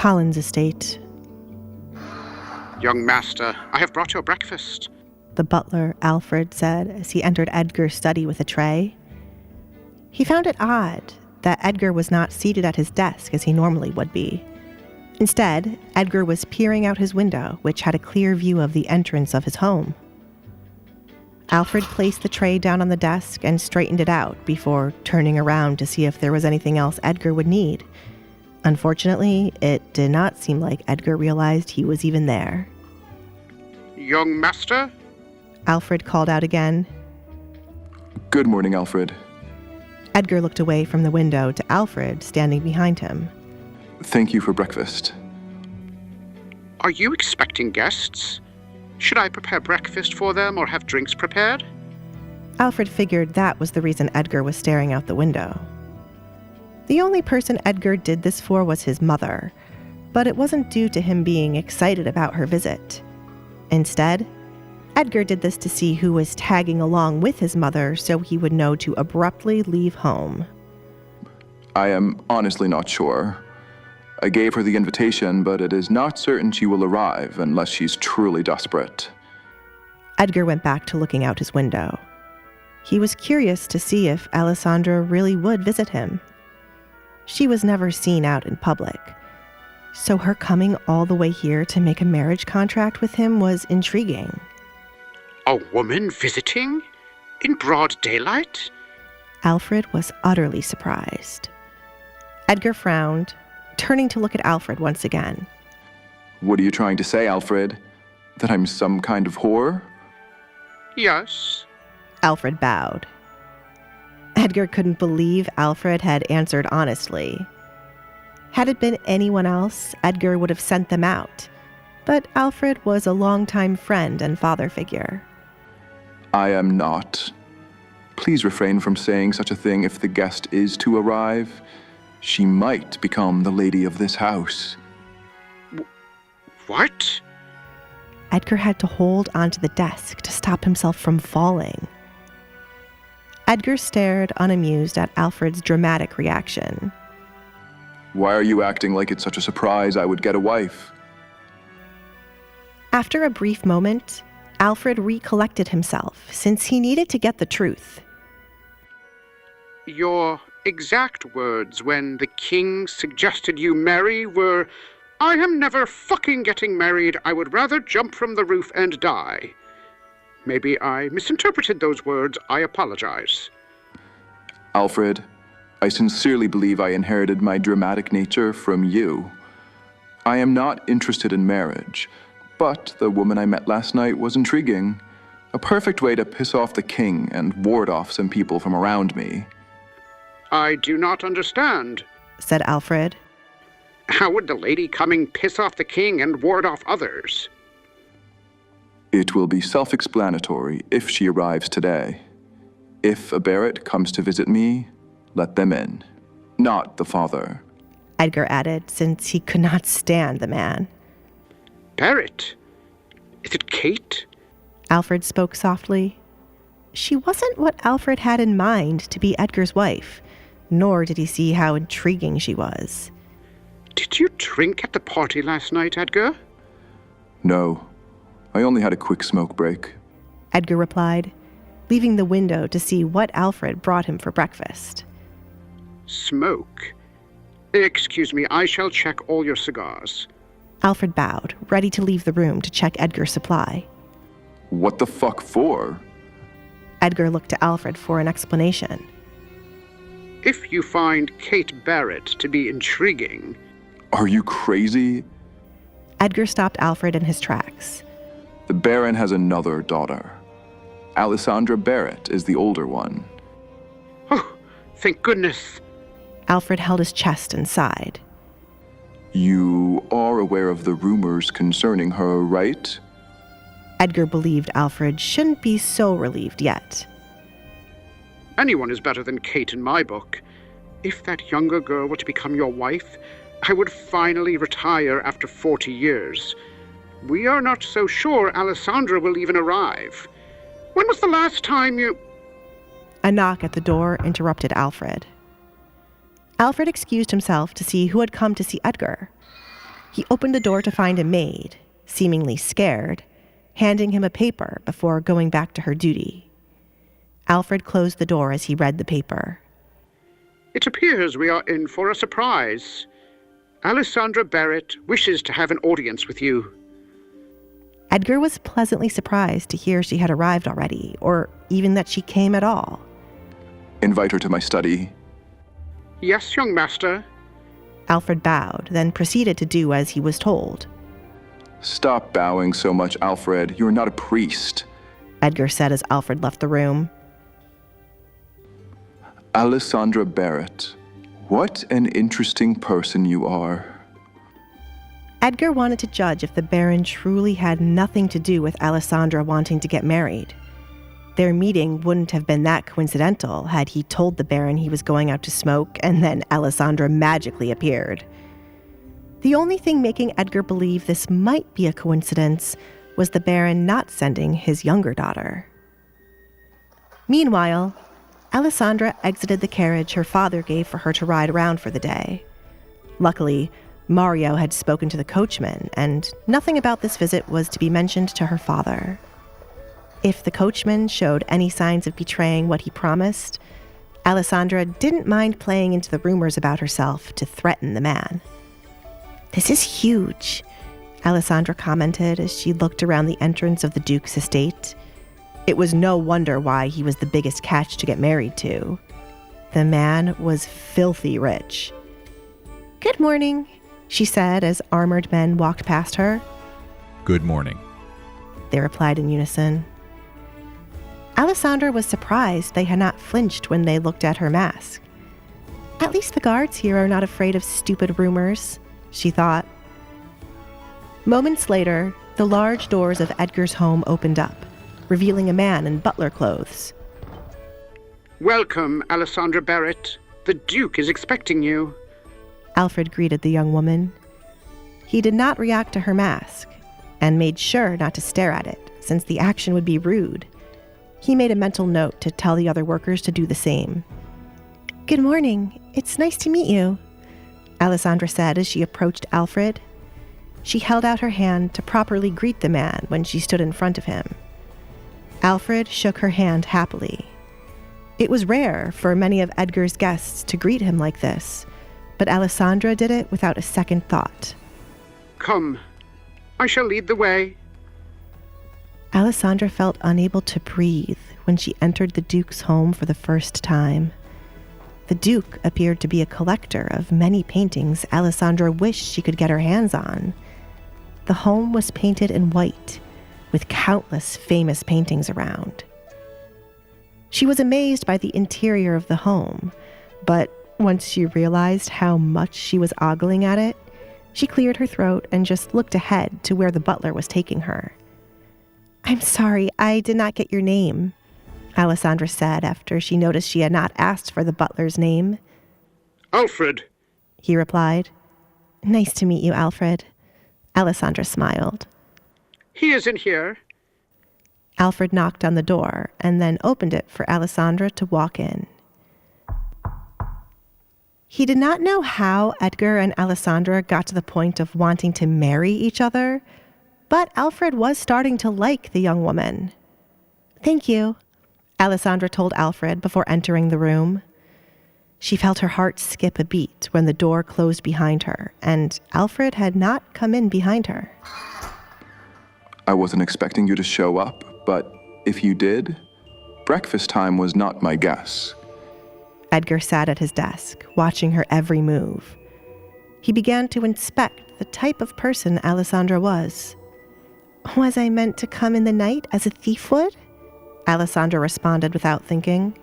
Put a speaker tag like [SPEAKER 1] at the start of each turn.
[SPEAKER 1] Collins estate.
[SPEAKER 2] Young master, I have brought your breakfast,
[SPEAKER 1] The butler, Alfred, said as he entered Edgar's study with a tray. He found it odd that Edgar was not seated at his desk as he normally would be. Instead, Edgar was peering out his window, which had a clear view of the entrance of his home. Alfred placed the tray down on the desk and straightened it out before turning around to see if there was anything else Edgar would need. Unfortunately, it did not seem like Edgar realized he was even there.
[SPEAKER 2] Young master?
[SPEAKER 1] Alfred called out again.
[SPEAKER 3] Good morning, Alfred.
[SPEAKER 1] Edgar looked away from the window to Alfred standing behind him.
[SPEAKER 3] Thank you for breakfast.
[SPEAKER 2] Are you expecting guests? Should I prepare breakfast for them or have drinks prepared?
[SPEAKER 1] Alfred figured that was the reason Edgar was staring out the window. The only person Edgar did this for was his mother, but it wasn't due to him being excited about her visit. Instead, Edgar did this to see who was tagging along with his mother so he would know to abruptly leave home.
[SPEAKER 3] I am honestly not sure. I gave her the invitation, but it is not certain she will arrive unless she's truly desperate.
[SPEAKER 1] Edgar went back to looking out his window. He was curious to see if Alessandra really would visit him. She was never seen out in public, so her coming all the way here to make a marriage contract with him was intriguing.
[SPEAKER 2] A woman visiting? In broad daylight?
[SPEAKER 1] Alfred was utterly surprised. Edgar frowned, turning to look at Alfred once again.
[SPEAKER 3] What are you trying to say, Alfred? That I'm some kind of whore?
[SPEAKER 2] Yes.
[SPEAKER 1] Alfred bowed. Edgar couldn't believe Alfred had answered honestly. Had it been anyone else, Edgar would have sent them out. But Alfred was a longtime friend and father figure.
[SPEAKER 3] I am not. Please refrain from saying such a thing if the guest is to arrive. She might become the lady of this house.
[SPEAKER 2] What?
[SPEAKER 1] Edgar had to hold onto the desk to stop himself from falling. Edgar stared unamused at Alfred's dramatic reaction.
[SPEAKER 3] Why are you acting like it's such a surprise I would get a wife?
[SPEAKER 1] After a brief moment, Alfred recollected himself since he needed to get the truth.
[SPEAKER 2] Your exact words when the king suggested you marry were, "I am never fucking getting married. I would rather jump from the roof and die." Maybe I misinterpreted those words. I apologize.
[SPEAKER 3] Alfred, I sincerely believe I inherited my dramatic nature from you. I am not interested in marriage, but the woman I met last night was intriguing. A perfect way to piss off the king and ward off some people from around me.
[SPEAKER 2] I do not understand,
[SPEAKER 1] said Alfred.
[SPEAKER 2] How would the lady coming piss off the king and ward off others?
[SPEAKER 3] It will be self-explanatory if she arrives today. If a Barrett comes to visit me, let them in. Not the father.
[SPEAKER 1] Edgar added, since he could not stand the man.
[SPEAKER 2] Barrett? Is it Kate?
[SPEAKER 1] Alfred spoke softly. She wasn't what Alfred had in mind to be Edgar's wife, nor did he see how intriguing she was.
[SPEAKER 2] Did you drink at the party last night, Edgar?
[SPEAKER 3] No. I only had a quick smoke break.
[SPEAKER 1] Edgar replied, leaving the window to see what Alfred brought him for breakfast.
[SPEAKER 2] Smoke? Excuse me, I shall check all your cigars.
[SPEAKER 1] Alfred bowed, ready to leave the room to check Edgar's supply.
[SPEAKER 3] What the fuck for?
[SPEAKER 1] Edgar looked to Alfred for an explanation.
[SPEAKER 2] If you find Kate Barrett to be intriguing...
[SPEAKER 3] Are you crazy?
[SPEAKER 1] Edgar stopped Alfred in his tracks.
[SPEAKER 3] The Baron has another daughter. Alessandra Barrett is the older one.
[SPEAKER 2] Oh, thank goodness.
[SPEAKER 1] Alfred held his chest and sighed.
[SPEAKER 3] You are aware of the rumors concerning her, right?
[SPEAKER 1] Edgar believed Alfred shouldn't be so relieved yet.
[SPEAKER 2] Anyone is better than Kate in my book. If that younger girl were to become your wife, I would finally retire after 40 years. We are not so sure Alessandra will even arrive. When was the last time you...
[SPEAKER 1] A knock at the door interrupted Alfred. Alfred excused himself to see who had come to see Edgar. He opened the door to find a maid, seemingly scared, handing him a paper before going back to her duty. Alfred closed the door as he read the paper.
[SPEAKER 2] It appears we are in for a surprise. Alessandra Barrett wishes to have an audience with you.
[SPEAKER 1] Edgar was pleasantly surprised to hear she had arrived already, or even that she came at all.
[SPEAKER 3] Invite her to my study.
[SPEAKER 2] Yes, young master.
[SPEAKER 1] Alfred bowed, then proceeded to do as he was told.
[SPEAKER 3] Stop bowing so much, Alfred. You are not a priest.
[SPEAKER 1] Edgar said as Alfred left the room.
[SPEAKER 3] Alessandra Barrett. What an interesting person you are.
[SPEAKER 1] Edgar wanted to judge if the Baron truly had nothing to do with Alessandra wanting to get married. Their meeting wouldn't have been that coincidental had he told the Baron he was going out to smoke and then Alessandra magically appeared. The only thing making Edgar believe this might be a coincidence was the Baron not sending his younger daughter. Meanwhile, Alessandra exited the carriage her father gave for her to ride around for the day. Luckily, Mario had spoken to the coachman, and nothing about this visit was to be mentioned to her father. If the coachman showed any signs of betraying what he promised, Alessandra didn't mind playing into the rumors about herself to threaten the man. "This is huge," Alessandra commented as she looked around the entrance of the Duke's estate. It was no wonder why he was the biggest catch to get married to. The man was filthy rich. "Good morning," she said as armored men walked past her.
[SPEAKER 4] "Good morning,"
[SPEAKER 1] they replied in unison. Alessandra was surprised they had not flinched when they looked at her mask. At least the guards here are not afraid of stupid rumors, she thought. Moments later, the large doors of Edgar's home opened up, revealing a man in butler clothes.
[SPEAKER 2] Welcome, Alessandra Barrett. The Duke is expecting you.
[SPEAKER 1] Alfred greeted the young woman. He did not react to her mask, and made sure not to stare at it, since the action would be rude. He made a mental note to tell the other workers to do the same. "Good morning. It's nice to meet you," Alessandra said as she approached Alfred. She held out her hand to properly greet the man when she stood in front of him. Alfred shook her hand happily. It was rare for many of Edgar's guests to greet him like this, but Alessandra did it without a second thought.
[SPEAKER 2] Come, I shall lead the way.
[SPEAKER 1] Alessandra felt unable to breathe when she entered the Duke's home for the first time. The Duke appeared to be a collector of many paintings Alessandra wished she could get her hands on. The home was painted in white, with countless famous paintings around. She was amazed by the interior of the home, but once she realized how much she was ogling at it, she cleared her throat and just looked ahead to where the butler was taking her. "I'm sorry, I did not get your name," Alessandra said after she noticed she had not asked for the butler's name.
[SPEAKER 2] Alfred,
[SPEAKER 1] he replied. "Nice to meet you, Alfred." Alessandra smiled.
[SPEAKER 2] He isn't here.
[SPEAKER 1] Alfred knocked on the door and then opened it for Alessandra to walk in. He did not know how Edgar and Alessandra got to the point of wanting to marry each other, but Alfred was starting to like the young woman. "Thank you," Alessandra told Alfred before entering the room. She felt her heart skip a beat when the door closed behind her, and Alfred had not come in behind her.
[SPEAKER 3] I wasn't expecting you to show up, but if you did, breakfast time was not my guess.
[SPEAKER 1] Edgar sat at his desk, watching her every move. He began to inspect the type of person Alessandra was. "Was I meant to come in the night as a thief would?" Alessandra responded without thinking.